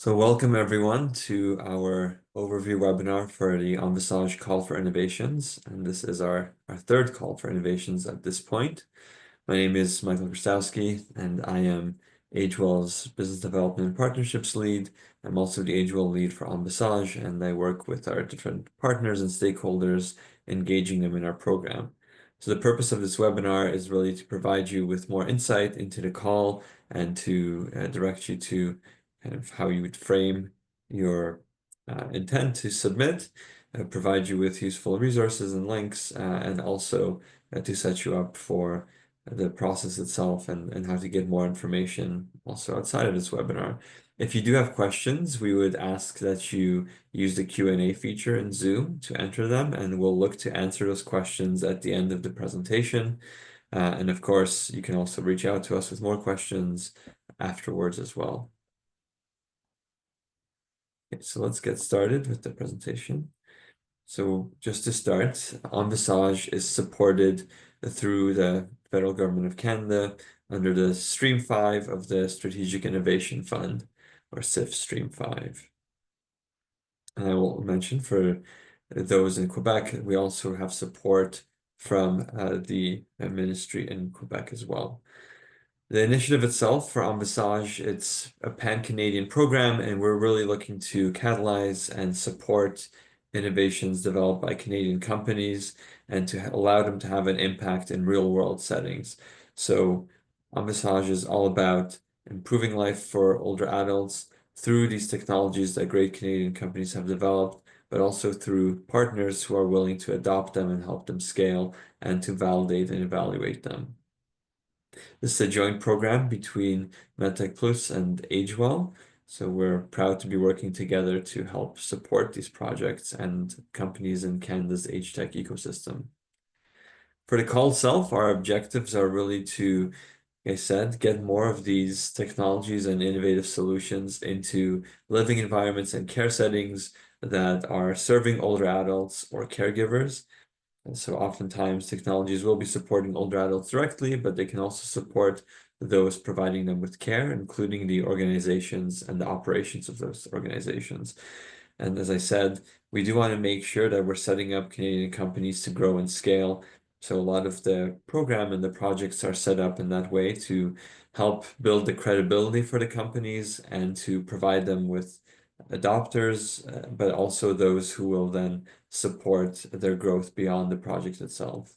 So welcome everyone to our overview webinar for the Envisage Call for Innovations. And this is our third call for innovations at this point. My name is Michael Krastowski, and I am AgeWell's Business Development and Partnerships Lead. I'm also the AgeWell Lead for Envisage, and I work with our different partners and stakeholders, engaging them in our program. So the purpose of this webinar is really to provide you with more insight into the call and to direct you to kind of how you would frame your intent to submit, provide you with useful resources and links, and also to set you up for the process itself and how to get more information also outside of this webinar. If you do have questions, we would ask that you use the Q&A feature in Zoom to enter them, and we'll look to answer those questions at the end of the presentation. And of course, you can also reach out to us with more questions afterwards as well. Okay, so let's get started with the presentation. So just to start, Envisage is supported through the federal government of Canada under the Stream 5 of the Strategic Innovation Fund, or SIF Stream 5. And I will mention for those in Quebec, we also have support from the ministry in Quebec as well. The initiative itself for Envisage, it's a pan-Canadian program, and we're really looking to catalyze and support innovations developed by Canadian companies and to allow them to have an impact in real-world settings. So Envisage is all about improving life for older adults through these technologies that great Canadian companies have developed, but also through partners who are willing to adopt them and help them scale and to validate and evaluate them. This is a joint program between MedTech Plus and AgeWell. So we're proud to be working together to help support these projects and companies in Canada's age tech ecosystem. For the call itself, our objectives are really to, like I said, get more of these technologies and innovative solutions into living environments and care settings that are serving older adults or caregivers. And so oftentimes technologies will be supporting older adults directly, but they can also support those providing them with care, including the organizations and the operations of those organizations. And as I said, we do want to make sure that we're setting up Canadian companies to grow and scale. So a lot of the program and the projects are set up in that way to help build the credibility for the companies and to provide them with adopters, but also those who will then support their growth beyond the project itself.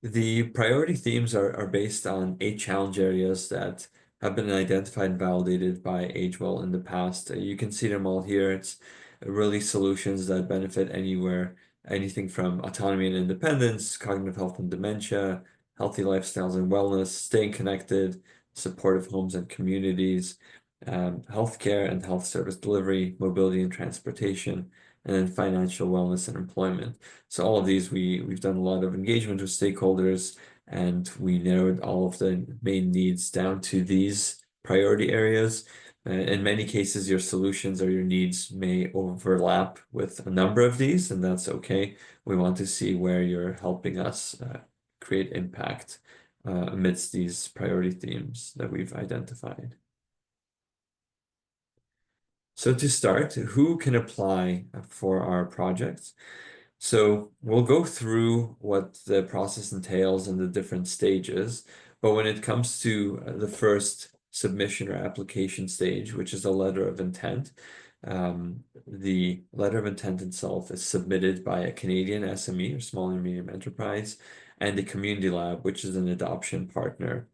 The priority themes are based on 8 challenge areas that have been identified and validated by AgeWell in the past. You can see them all here. It's really solutions that benefit anywhere, anything from autonomy and independence, cognitive health and dementia, healthy lifestyles and wellness, staying connected, supportive homes and communities, healthcare and health service delivery, mobility and transportation, and then financial wellness and employment. So all of these, we've done a lot of engagement with stakeholders, and we narrowed all of the main needs down to these priority areas. In many cases, your solutions or your needs may overlap with a number of these, and that's okay. We want to see where you're helping us create impact amidst these priority themes that we've identified. So to start, who can apply for our projects? So we'll go through what the process entails and the different stages, but when it comes to the first submission or application stage, which is a letter of intent, the letter of intent itself is submitted by a Canadian SME or small and medium enterprise and the Community Lab, which is an adoption partner.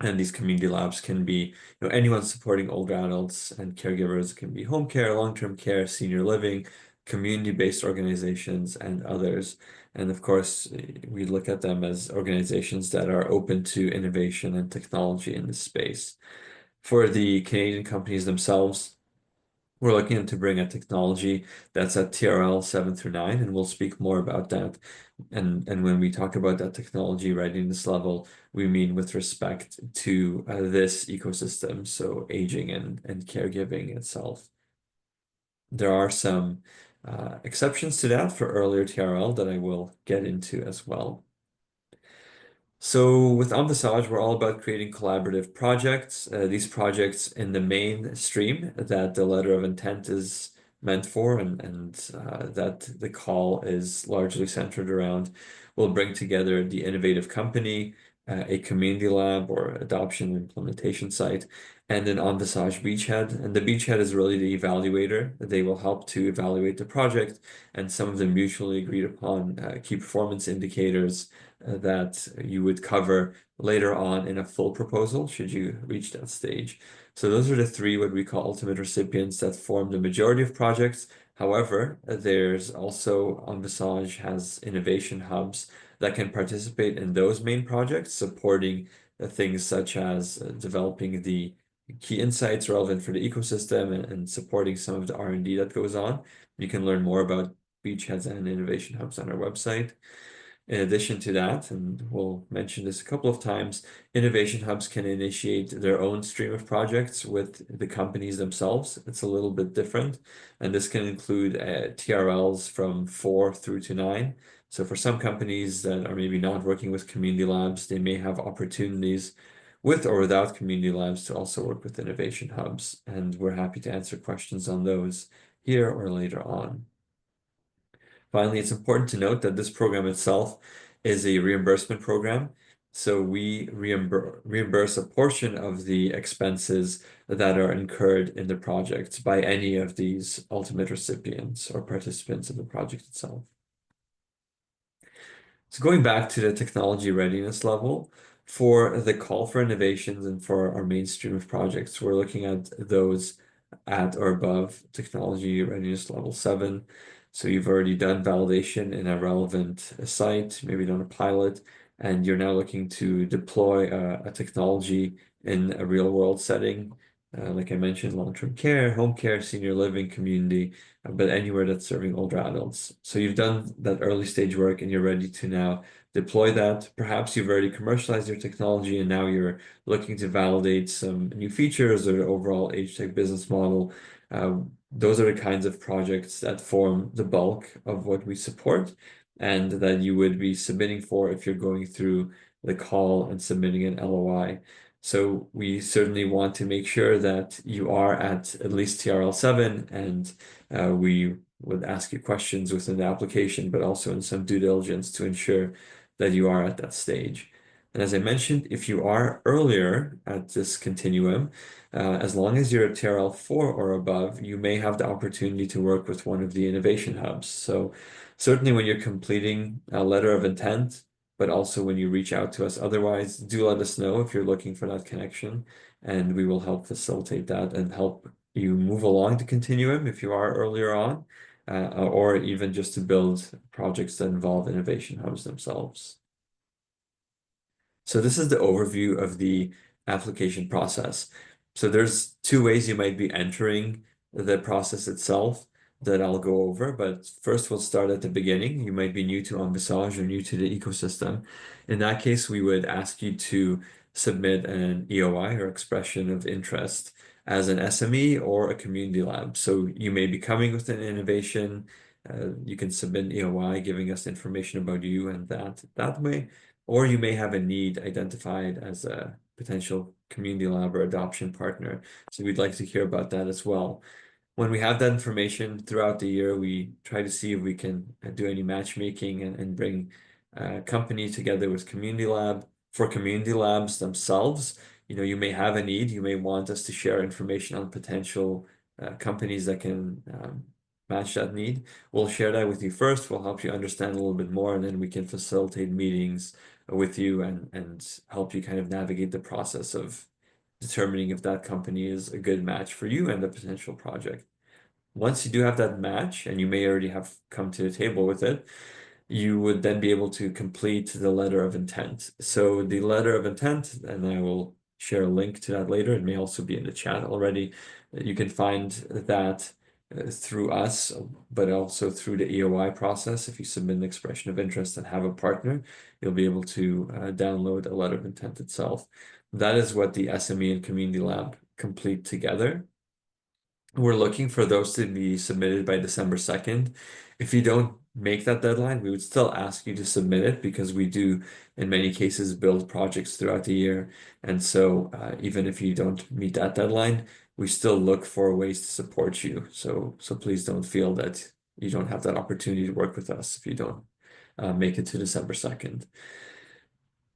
And these community labs can be, anyone supporting older adults and caregivers. It can be home care, long-term care, senior living, community-based organizations, and others. And of course, we look at them as organizations that are open to innovation and technology in this space. For the Canadian companies themselves, we're looking to bring a technology that's at TRL 7 through 9, and we'll speak more about that. And when we talk about that technology readiness level, we mean with respect to this ecosystem, so aging and caregiving itself. There are some exceptions to that for earlier TRL that I will get into as well. So with Envisage, we're all about creating collaborative projects. These projects in the main stream that the letter of intent is meant for and that the call is largely centered around will bring together the innovative company, a community lab or adoption implementation site, and an Envisage beachhead. And the beachhead is really the evaluator. They will help to evaluate the project and some of the mutually agreed upon key performance indicators that you would cover later on in a full proposal should you reach that stage. So those are the three what we call ultimate recipients that form the majority of projects. However, there's also Envisage has innovation hubs that can participate in those main projects, supporting things such as developing the key insights relevant for the ecosystem and supporting some of the R&D that goes on. You can learn more about beachheads and innovation hubs on our website. In addition to that, and we'll mention this a couple of times, innovation hubs can initiate their own stream of projects with the companies themselves. It's a little bit different, and this can include TRLs from 4 through to 9. So for some companies that are maybe not working with community labs, they may have opportunities with or without community labs to also work with innovation hubs, and we're happy to answer questions on those here or later on. Finally, it's important to note that this program itself is a reimbursement program. So we reimburse a portion of the expenses that are incurred in the project by any of these ultimate recipients or participants in the project itself. So going back to the technology readiness level, for the call for innovations and for our mainstream of projects, we're looking at those at or above technology readiness level 7. So you've already done validation in a relevant site, maybe done a pilot, and you're now looking to deploy a technology in a real world setting. Like I mentioned, long-term care, home care, senior living community, but anywhere that's serving older adults. So you've done that early stage work and you're ready to now deploy that. Perhaps you've already commercialized your technology and now you're looking to validate some new features or the overall age tech business model. Those are the kinds of projects that form the bulk of what we support and that you would be submitting for if you're going through the call and submitting an LOI. So we certainly want to make sure that you are at least TRL 7 and we would ask you questions within the application, but also in some due diligence to ensure that you are at that stage. And as I mentioned, if you are earlier at this continuum, as long as you're at TRL 4 or above, you may have the opportunity to work with one of the innovation hubs. So certainly when you're completing a letter of intent, but also when you reach out to us otherwise, do let us know if you're looking for that connection, and we will help facilitate that and help you move along the continuum if you are earlier on, or even just to build projects that involve innovation hubs themselves. So this is the overview of the application process. So there's two ways you might be entering the process itself that I'll go over, but first we'll start at the beginning. You might be new to Envisage or new to the ecosystem. In that case, we would ask you to submit an EOI or expression of interest as an SME or a community lab. So you may be coming with an innovation. You can submit an EOI giving us information about you and that way. Or you may have a need identified as a potential community lab or adoption partner. So we'd like to hear about that as well. When we have that information throughout the year, we try to see if we can do any matchmaking and bring company together with community lab. For community labs themselves, you may have a need. You may want us to share information on potential companies that can match that need. We'll share that with you first. We'll help you understand a little bit more, and then we can facilitate meetings with you and help you kind of navigate the process of determining if that company is a good match for you and a potential project. Once you do have that match, and you may already have come to the table with it, you would then be able to complete the letter of intent. So the letter of intent, and I will share a link to that later, it may also be in the chat already. You can find that through us, but also through the EOI process. If you submit an expression of interest and have a partner, you'll be able to download a letter of intent itself. That is what the SME and Community Lab complete together. We're looking for those to be submitted by December 2nd. If you don't make that deadline, we would still ask you to submit it because we do, in many cases, build projects throughout the year. And so even if you don't meet that deadline, we still look for ways to support you. So please don't feel that you don't have that opportunity to work with us if you don't make it to December 2nd.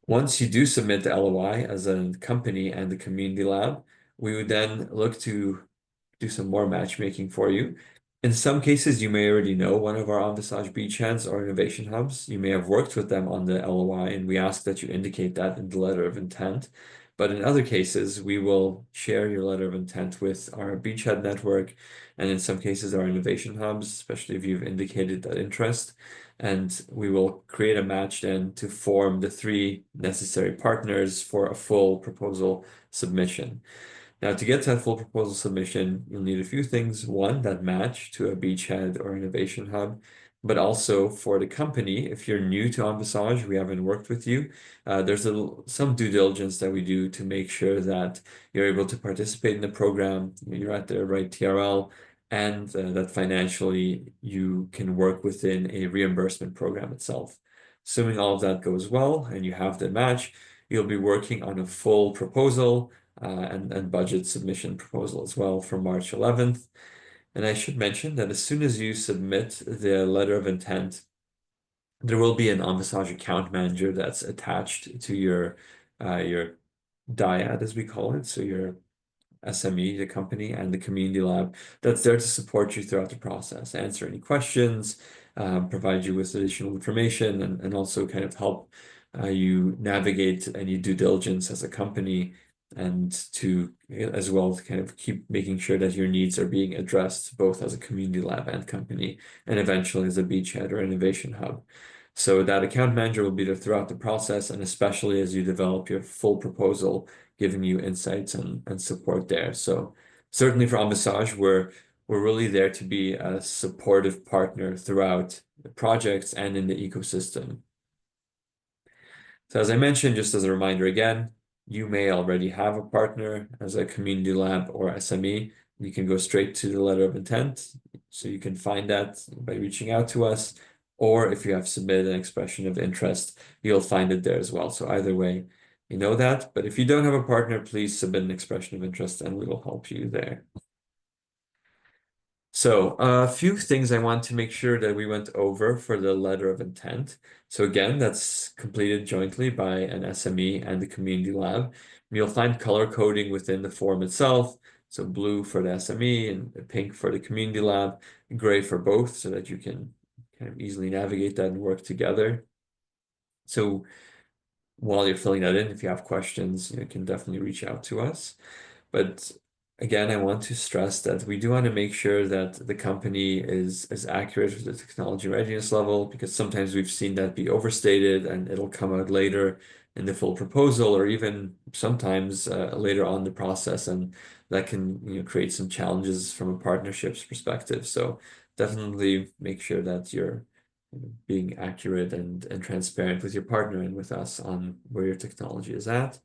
Once you do submit the LOI as a company and the community lab, we would then look to do some more matchmaking for you. In some cases, you may already know one of our Envisage beachheads or innovation hubs. You may have worked with them on the LOI, and we ask that you indicate that in the letter of intent. But in other cases, we will share your letter of intent with our beachhead network, and in some cases, our innovation hubs, especially if you've indicated that interest. And we will create a match then to form the 3 necessary partners for a full proposal submission. Now, to get to that full proposal submission, you'll need a few things. One, that match to a beachhead or innovation hub, but also for the company, if you're new to Envisage, we haven't worked with you, there's some due diligence that we do to make sure that you're able to participate in the program, you're at the right TRL, and that financially you can work within a reimbursement program itself. Assuming all of that goes well and you have the match, you'll be working on a full proposal and budget submission proposal as well for March 11th. And I should mention that as soon as you submit the letter of intent, there will be an Envisage account manager that's attached to your dyad, as we call it, so your SME, the company, and the community lab that's there to support you throughout the process, answer any questions, provide you with additional information, and also kind of help you navigate any due diligence as a company and to as well to kind of keep making sure that your needs are being addressed both as a community lab and company and eventually as a beachhead or innovation hub. So that account manager will be there throughout the process and especially as you develop your full proposal, giving you insights and support there. So certainly for Envisage, we're really there to be a supportive partner throughout the projects and in the ecosystem. So as I mentioned, just as a reminder again, you may already have a partner as a community lab or SME. You can go straight to the letter of intent. So you can find that by reaching out to us, or if you have submitted an expression of interest, you'll find it there as well. So either way, you know that. But if you don't have a partner, please submit an expression of interest and we will help you there. So a few things I want to make sure that we went over for the letter of intent. So again, that's completed jointly by an SME and the community lab. You'll find color coding within the form itself. So blue for the SME and pink for the community lab, gray for both so that you can kind of easily navigate that and work together. So while you're filling that in, if you have questions, you can definitely reach out to us. But again, I want to stress that we do want to make sure that the company is accurate with the technology readiness level because sometimes we've seen that be overstated and it'll come out later in the full proposal or even sometimes later on the process, and that can create some challenges from a partnerships perspective. So definitely make sure that you're being accurate and transparent with your partner and with us on where your technology is at.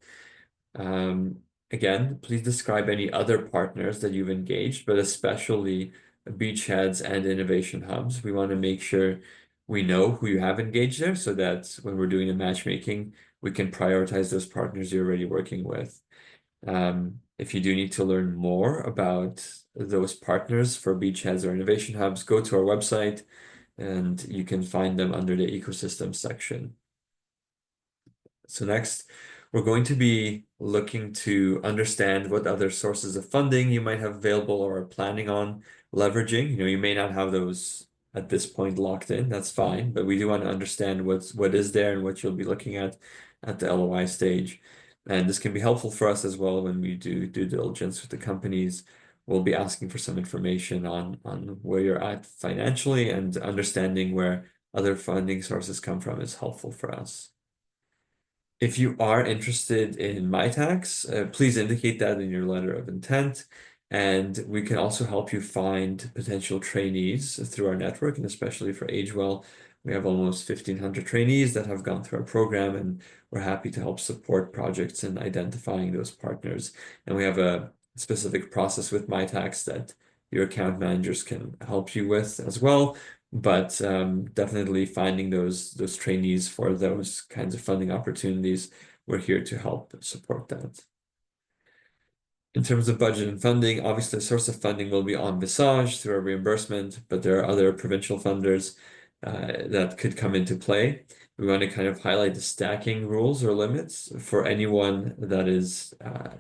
Again, please describe any other partners that you've engaged, but especially beachheads and innovation hubs. We want to make sure we know who you have engaged there so that when we're doing the matchmaking, we can prioritize those partners you're already working with. If you do need to learn more about those partners for beachheads or innovation hubs, go to our website and you can find them under the ecosystem section. So next, we're going to be looking to understand what other sources of funding you might have available or are planning on leveraging. You may not have those at this point locked in, that's fine, but we do want to understand what is there and what you'll be looking at the LOI stage. And this can be helpful for us as well when we do due diligence with the companies. We'll be asking for some information on where you're at financially, and understanding where other funding sources come from is helpful for us. If you are interested in MyTax, please indicate that in your letter of intent, and we can also help you find potential trainees through our network, and especially for AgeWell. We have almost 1,500 trainees that have gone through our program, and we're happy to help support projects in identifying those partners. And we have a specific process with MyTax that your account managers can help you with as well. but definitely finding those trainees for those kinds of funding opportunities. We're here to help support that. In terms of budget and funding, obviously the source of funding will be on Visage through a reimbursement, but there are other provincial funders that could come into play. We want to kind of highlight the stacking rules or limits for anyone that is a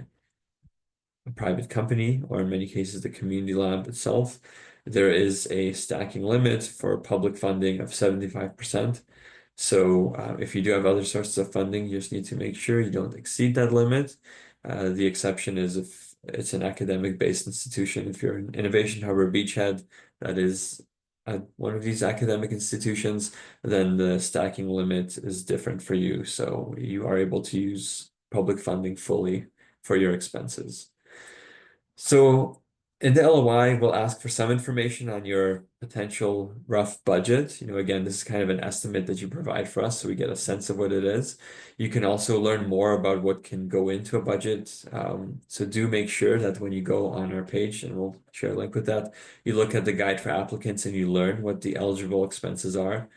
private company, or in many cases the community lab itself. There is a stacking limit for public funding of 75%. So if you do have other sources of funding, you just need to make sure you don't exceed that limit. The exception is if it's an academic-based institution. If you're an Innovation Hub or Beachhead, that is one of these academic institutions, then the stacking limit is different for you. So you are able to use public funding fully for your expenses. So in the LOI, we'll ask for some information on your potential rough budget. Again, this is kind of an estimate that you provide for us, so we get a sense of what it is. You can also learn more about what can go into a budget. So do make sure that when you go on our page, and we'll share a link with that, you look at the guide for applicants and you learn what the eligible expenses are.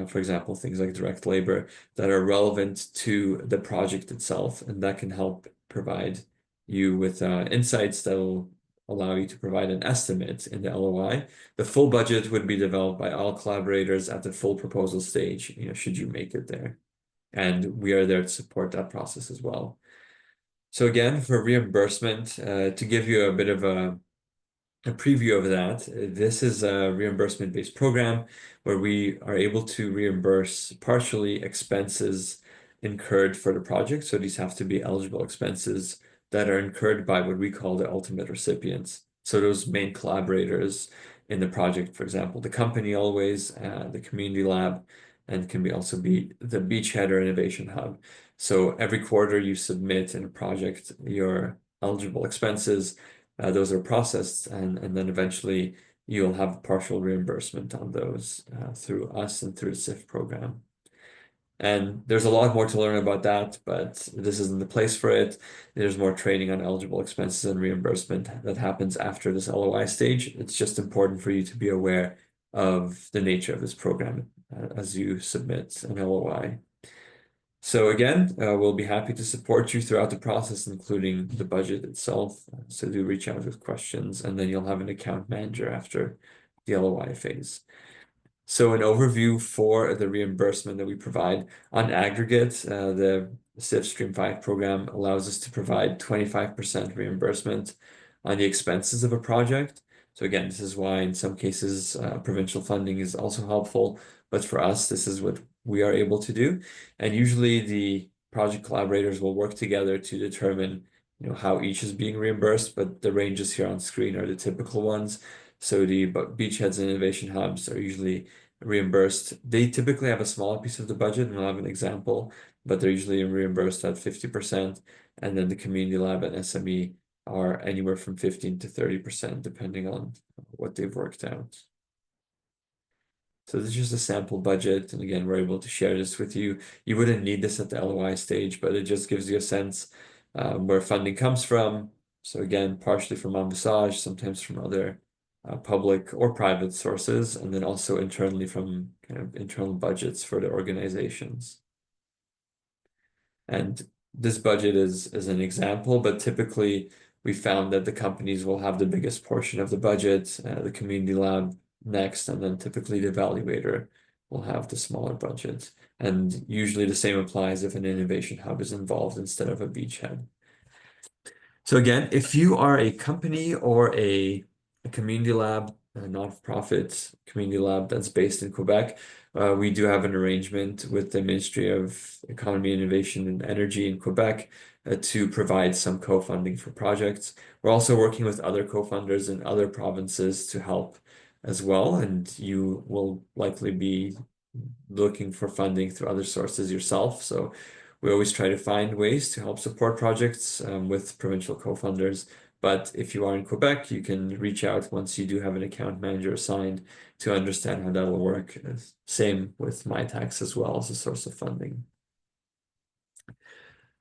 For example, things like direct labor that are relevant to the project itself, and that can help provide you with insights that will allow you to provide an estimate in the LOI. The full budget would be developed by all collaborators at the full proposal stage, should you make it there. And we are there to support that process as well. So again, for reimbursement, to give you a bit of a preview of that, this is a reimbursement-based program where we are able to reimburse partially expenses incurred for the project. So these have to be eligible expenses that are incurred by what we call the ultimate recipients. So those main collaborators in the project, for example, the company always, the community lab, and can also be the Beachhead or Innovation Hub. So every quarter you submit in a project your eligible expenses. Those are processed, and then eventually you'll have partial reimbursement on those through us and through the SIF program. And there's a lot more to learn about that, but this isn't the place for it. There's more training on eligible expenses and reimbursement that happens after this LOI stage. It's just important for you to be aware of the nature of this program as you submit an LOI. So again, we'll be happy to support you throughout the process, including the budget itself. So do reach out with questions, and then you'll have an account manager after the LOI phase. So an overview for the reimbursement that we provide on aggregate, the SIF Stream 5 program allows us to provide 25% reimbursement on the expenses of a project. So again, this is why in some cases provincial funding is also helpful, but for us, this is what we are able to do. And usually the project collaborators will work together to determine how each is being reimbursed, but the ranges here on screen are the typical ones. So the Beachheads and Innovation Hubs are usually reimbursed. They typically have a smaller piece of the budget, and I'll have an example, but they're usually reimbursed at 50%. And then the community lab and SME are anywhere from 15 to 30%, depending on what they've worked out. So this is just a sample budget. And again, we're able to share this with you. You wouldn't need this at the LOI stage, but it just gives you a sense where funding comes from. So again, partially from Visage, sometimes from other public or private sources, and then also internally from kind of internal budgets for the organizations. And this budget is an example, but typically we found that the companies will have the biggest portion of the budget, the community lab next, and then typically the evaluator will have the smaller budget. And usually the same applies if an innovation hub is involved instead of a beachhead. So again, if you are a company or a community lab, a non-profit community lab that's based in Quebec, we do have an arrangement with the Ministry of Economy, Innovation, and Energy in Quebec to provide some co-funding for projects. We're also working with other co-funders in other provinces to help as well, and you will likely be looking for funding through other sources yourself. So we always try to find ways to help support projects with provincial co-funders. But if you are in Quebec, you can reach out once you do have an account manager assigned to understand how that will work. Same with MyTax as well as a source of funding.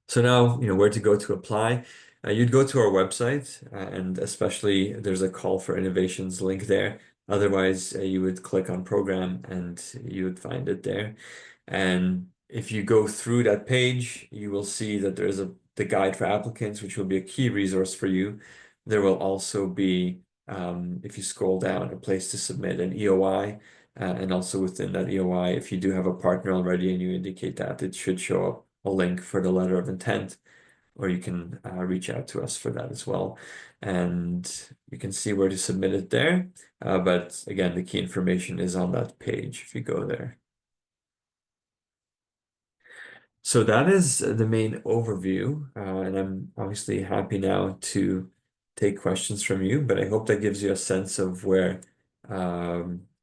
So now, where to go to apply. You'd go to our website, and especially there's a call for innovations link there. Otherwise, you would click on program and you would find it there. And if you go through that page, you will see that there's the guide for applicants, which will be a key resource for you. There will also be, if you scroll down, a place to submit an EOI. And also within that EOI, if you do have a partner already and you indicate that, it should show up a link for the letter of intent, or you can reach out to us for that as well. And you can see where to submit it there. But again, the key information is on that page if you go there. So that is the main overview, and I'm obviously happy now to take questions from you, but I hope that gives you a sense of where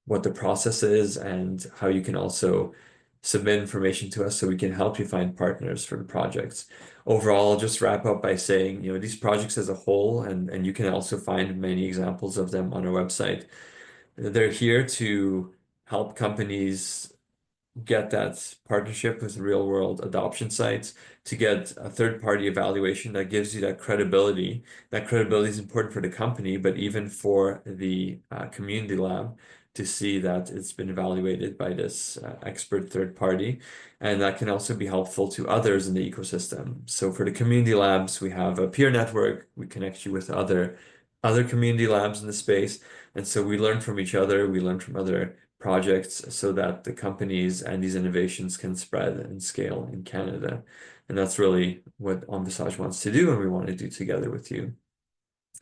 what the process is and how you can also submit information to us so we can help you find partners for the projects. Overall, I'll just wrap up by saying, these projects as a whole, and you can also find many examples of them on our website. They're here to help companies get that partnership with real world adoption sites, to get a third-party evaluation that gives you that credibility. That credibility is important for the company, but even for the community lab to see that it's been evaluated by this expert third party. And that can also be helpful to others in the ecosystem. So for the community labs, we have a peer network. We connect you with other community labs in the space. And so we learn from each other. We learn from other projects so that the companies and these innovations can spread and scale in Canada. And that's really what Envisage wants to do, and we want to do together with you.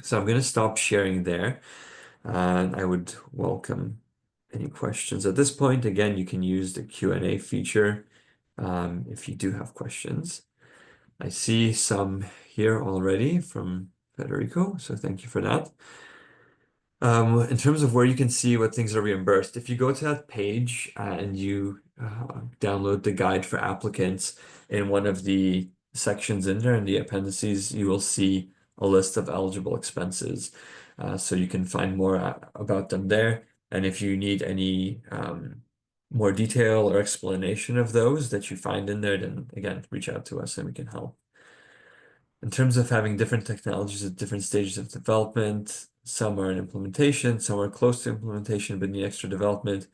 So I'm going to stop sharing there, and I would welcome any questions at this point. Again, you can use the Q&A feature if you do have questions. I see some here already from Federico, so thank you for that. In terms of where you can see what things are reimbursed, if you go to that page and you download the guide for applicants, in one of the sections in there in the appendices, you will see a list of eligible expenses. So you can find more about them there. And if you need any more detail or explanation of those that you find in there, then again, reach out to us and we can help. In terms of having different technologies at different stages of development, some are in implementation, some are close to implementation but need extra development.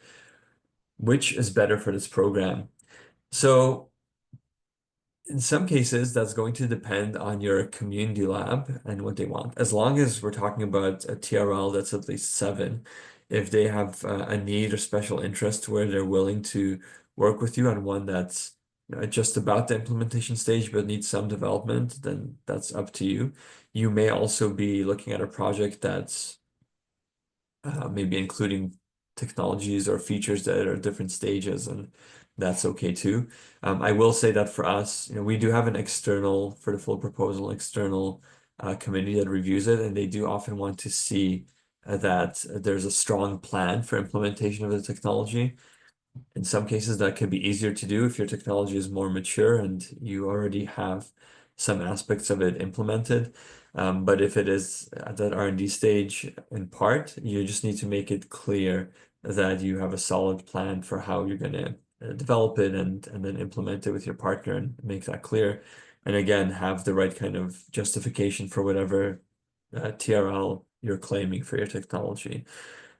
Which is better for this program? So in some cases, that's going to depend on your community lab and what they want. As long as we're talking about a TRL that's at least 7, if they have a need or special interest where they're willing to work with you on one that's just about the implementation stage but needs some development, then that's up to you. You may also be looking at a project that's maybe including technologies or features that are different stages, and that's okay too. I will say that for us, we do have an external, for the full proposal, external committee that reviews it, and they do often want to see that there's a strong plan for implementation of the technology. In some cases, that can be easier to do if your technology is more mature and you already have some aspects of it implemented. But if it is at that R&D stage in part, you just need to make it clear that you have a solid plan for how you're going to develop it and then implement it with your partner and make that clear. And again, have the right kind of justification for whatever TRL you're claiming for your technology.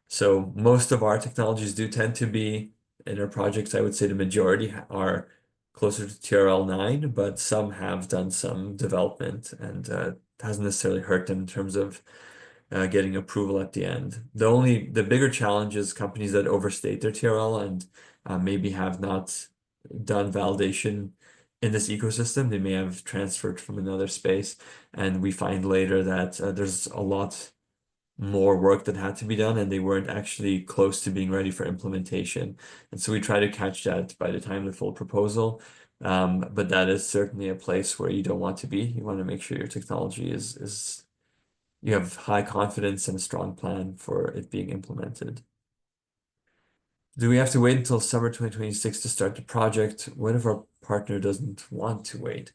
So most of our technologies do tend to be in our projects. I would say the majority are closer to TRL 9, but some have done some development and hasn't necessarily hurt them in terms of getting approval at the end. The bigger challenge is companies that overstate their TRL and maybe have not done validation in this ecosystem. They may have transferred from another space, and we find later that there's a lot more work that had to be done and they weren't actually close to being ready for implementation. And so we try to catch that by the time of the full proposal. But that is certainly a place where you don't want to be. You want to make sure your technology is you have high confidence and a strong plan for it being implemented. Do we have to wait until summer 2026 to start the project? What if our partner doesn't want to wait?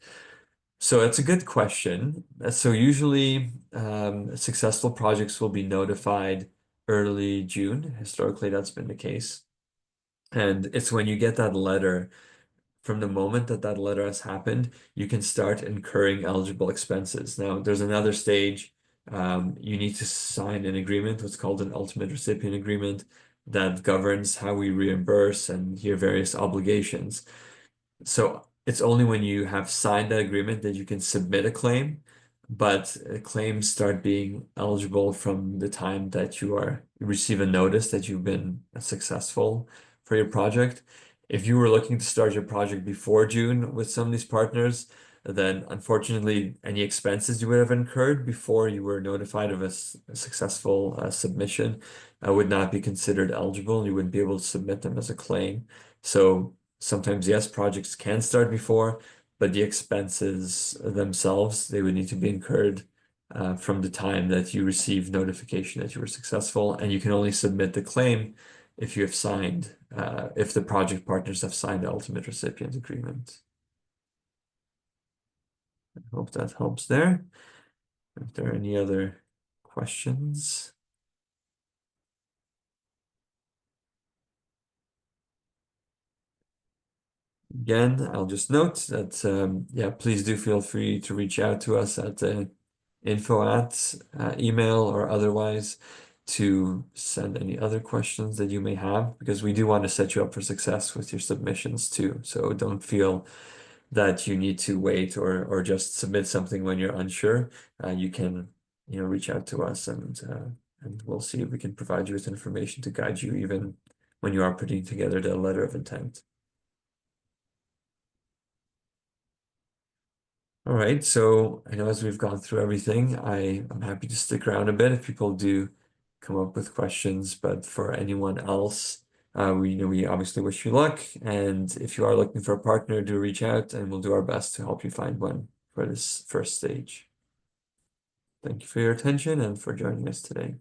So that's a good question. So usually successful projects will be notified early June. Historically, that's been the case. And it's when you get that letter, from the moment that that letter has happened, you can start incurring eligible expenses. Now, there's another stage you need to sign an agreement, what's called an ultimate recipient agreement, that governs how we reimburse and your various obligations. So it's only when you have signed that agreement that you can submit a claim, but claims start being eligible from the time that you receive a notice that you've been successful for your project. If you were looking to start your project before June with some of these partners, then unfortunately any expenses you would have incurred before you were notified of a successful submission would not be considered eligible. You wouldn't be able to submit them as a claim. So sometimes, yes, projects can start before, but the expenses themselves, they would need to be incurred from the time that you receive notification that you were successful, and you can only submit the claim if you have signed, if the project partners have signed the ultimate recipient agreement. I hope that helps there. If there are any other questions. Again, I'll just note that, yeah, please do feel free to reach out to us at info at email or otherwise to send any other questions that you may have, because we do want to set you up for success with your submissions too. So don't feel that you need to wait or just submit something when you're unsure. You can, reach out to us and we'll see if we can provide you with information to guide you even when you are putting together the letter of intent. All right, so I know as we've gone through everything, I'm happy to stick around a bit if people do come up with questions, but for anyone else, we obviously wish you luck, and if you are looking for a partner, do reach out and we'll do our best to help you find one for this first stage. Thank you for your attention and for joining us today.